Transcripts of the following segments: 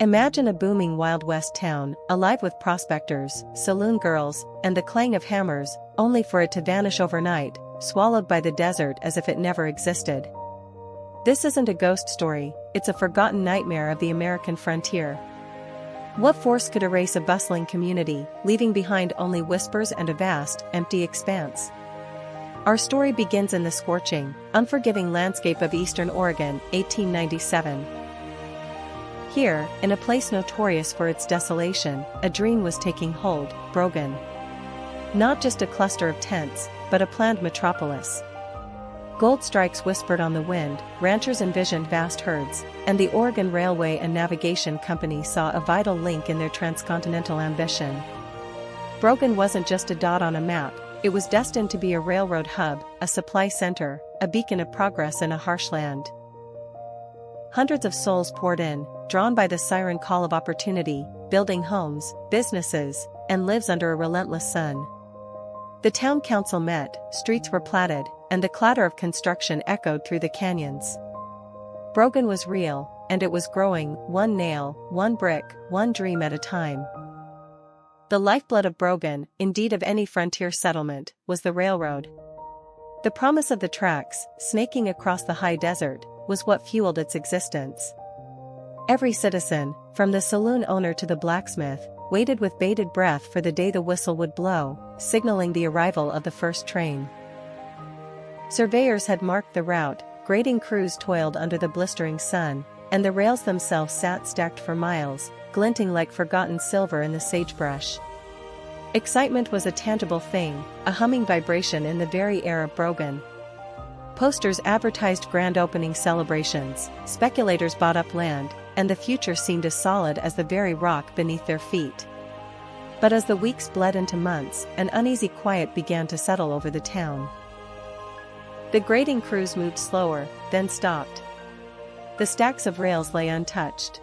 Imagine a booming Wild West town, alive with prospectors, saloon girls, and the clang of hammers, only for it to vanish overnight, swallowed by the desert as if it never existed. This isn't a ghost story, it's a forgotten nightmare of the American frontier. What force could erase a bustling community, leaving behind only whispers and a vast, empty expanse? Our story begins in the scorching, unforgiving landscape of Eastern Oregon, 1897. Here, in a place notorious for its desolation, a dream was taking hold, Brogan. Not just a cluster of tents, but a planned metropolis. Gold strikes whispered on the wind, ranchers envisioned vast herds, and the Oregon Railway and Navigation Company saw a vital link in their transcontinental ambition. Brogan wasn't just a dot on a map, it was destined to be a railroad hub, a supply center, a beacon of progress in a harsh land. Hundreds of souls poured in, drawn by the siren call of opportunity, building homes, businesses, and lives under a relentless sun. The town council met, streets were platted, and the clatter of construction echoed through the canyons. Brogan was real, and it was growing, one nail, one brick, one dream at a time. The lifeblood of Brogan, indeed of any frontier settlement, was the railroad. The promise of the tracks, snaking across the high desert, was what fueled its existence. Every citizen, from the saloon owner to the blacksmith, waited with bated breath for the day the whistle would blow, signaling the arrival of the first train. Surveyors had marked the route, grading crews toiled under the blistering sun, and the rails themselves sat stacked for miles, glinting like forgotten silver in the sagebrush. Excitement was a tangible thing, a humming vibration in the very air of Brogan. Posters advertised grand opening celebrations, speculators bought up land, and the future seemed as solid as the very rock beneath their feet. But as the weeks bled into months, an uneasy quiet began to settle over the town. The grading crews moved slower, then stopped. The stacks of rails lay untouched.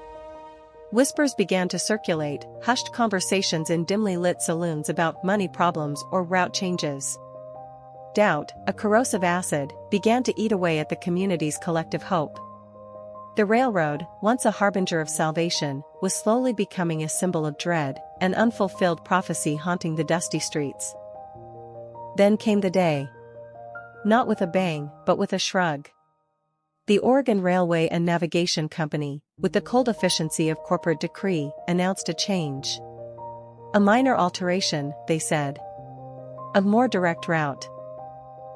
Whispers began to circulate, hushed conversations in dimly lit saloons about money problems or route changes. Doubt, a corrosive acid, began to eat away at the community's collective hope. The railroad, once a harbinger of salvation, was slowly becoming a symbol of dread, an unfulfilled prophecy haunting the dusty streets. Then came the day. Not with a bang, but with a shrug. The Oregon Railway and Navigation Company, with the cold efficiency of corporate decree, announced a change. A minor alteration, they said. A more direct route.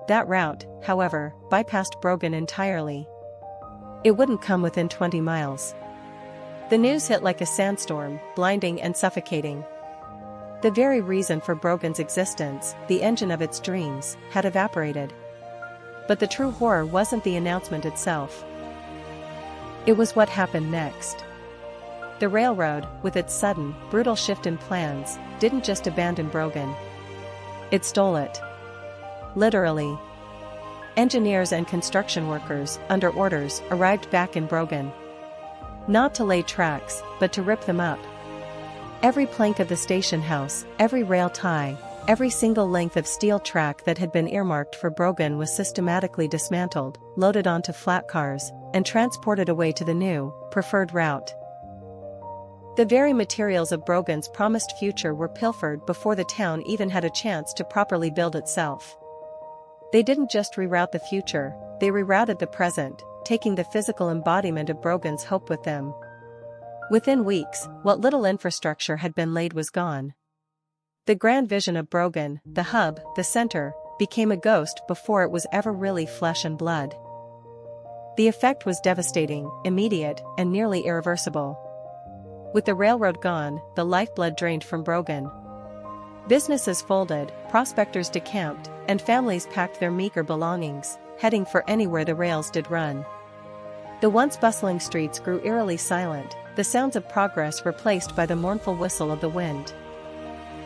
That route, however, bypassed Brogan entirely. It wouldn't come within 20 miles. The news hit like a sandstorm, blinding and suffocating. The very reason for Brogan's existence, the engine of its dreams, had evaporated. But the true horror wasn't the announcement itself. It was what happened next. The railroad, with its sudden, brutal shift in plans, didn't just abandon Brogan. It stole it. Literally. Engineers and construction workers, under orders, arrived back in Brogan. Not to lay tracks, but to rip them up. Every plank of the station house, every rail tie, every single length of steel track that had been earmarked for Brogan was systematically dismantled, loaded onto flat cars, and transported away to the new, preferred route. The very materials of Brogan's promised future were pilfered before the town even had a chance to properly build itself. They didn't just reroute the future, they rerouted the present, taking the physical embodiment of Brogan's hope with them. Within weeks, what little infrastructure had been laid was gone. The grand vision of Brogan, the hub, the center, became a ghost before it was ever really flesh and blood. The effect was devastating, immediate, and nearly irreversible. With the railroad gone, the lifeblood drained from Brogan. Businesses folded, prospectors decamped, and families packed their meager belongings, heading for anywhere the rails did run. The once bustling streets grew eerily silent, the sounds of progress replaced by the mournful whistle of the wind.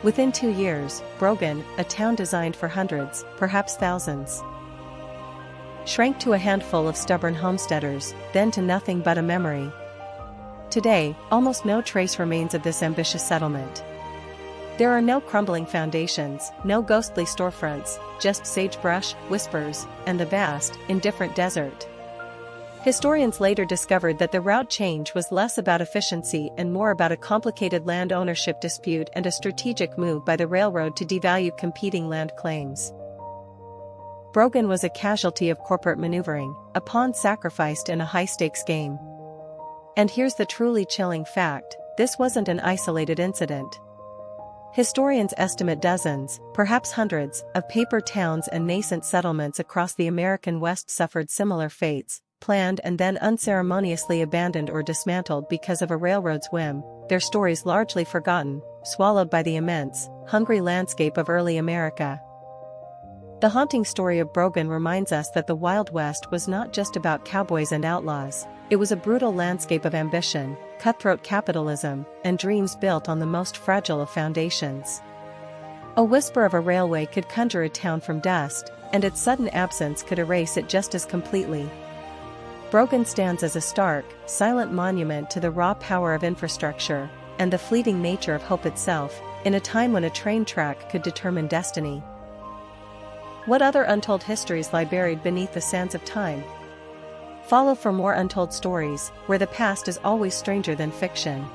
Within 2 years, Brogan, a town designed for hundreds, perhaps thousands, shrank to a handful of stubborn homesteaders, then to nothing but a memory. Today, almost no trace remains of this ambitious settlement. There are no crumbling foundations, no ghostly storefronts, just sagebrush, whispers, and the vast, indifferent desert. Historians later discovered that the route change was less about efficiency and more about a complicated land ownership dispute and a strategic move by the railroad to devalue competing land claims. Brogan was a casualty of corporate maneuvering, a pawn sacrificed in a high-stakes game. And here's the truly chilling fact: this wasn't an isolated incident. Historians estimate dozens, perhaps hundreds, of paper towns and nascent settlements across the American West suffered similar fates, planned and then unceremoniously abandoned or dismantled because of a railroad's whim, their stories largely forgotten, swallowed by the immense, hungry landscape of early America. The haunting story of Brogan reminds us that the Wild West was not just about cowboys and outlaws. It was a brutal landscape of ambition, cutthroat capitalism, and dreams built on the most fragile of foundations. A whisper of a railway could conjure a town from dust, and its sudden absence could erase it just as completely. Brogan stands as a stark, silent monument to the raw power of infrastructure and the fleeting nature of hope itself, in a time when a train track could determine destiny. What other untold histories lie buried beneath the sands of time? Follow for more untold stories, where the past is always stranger than fiction.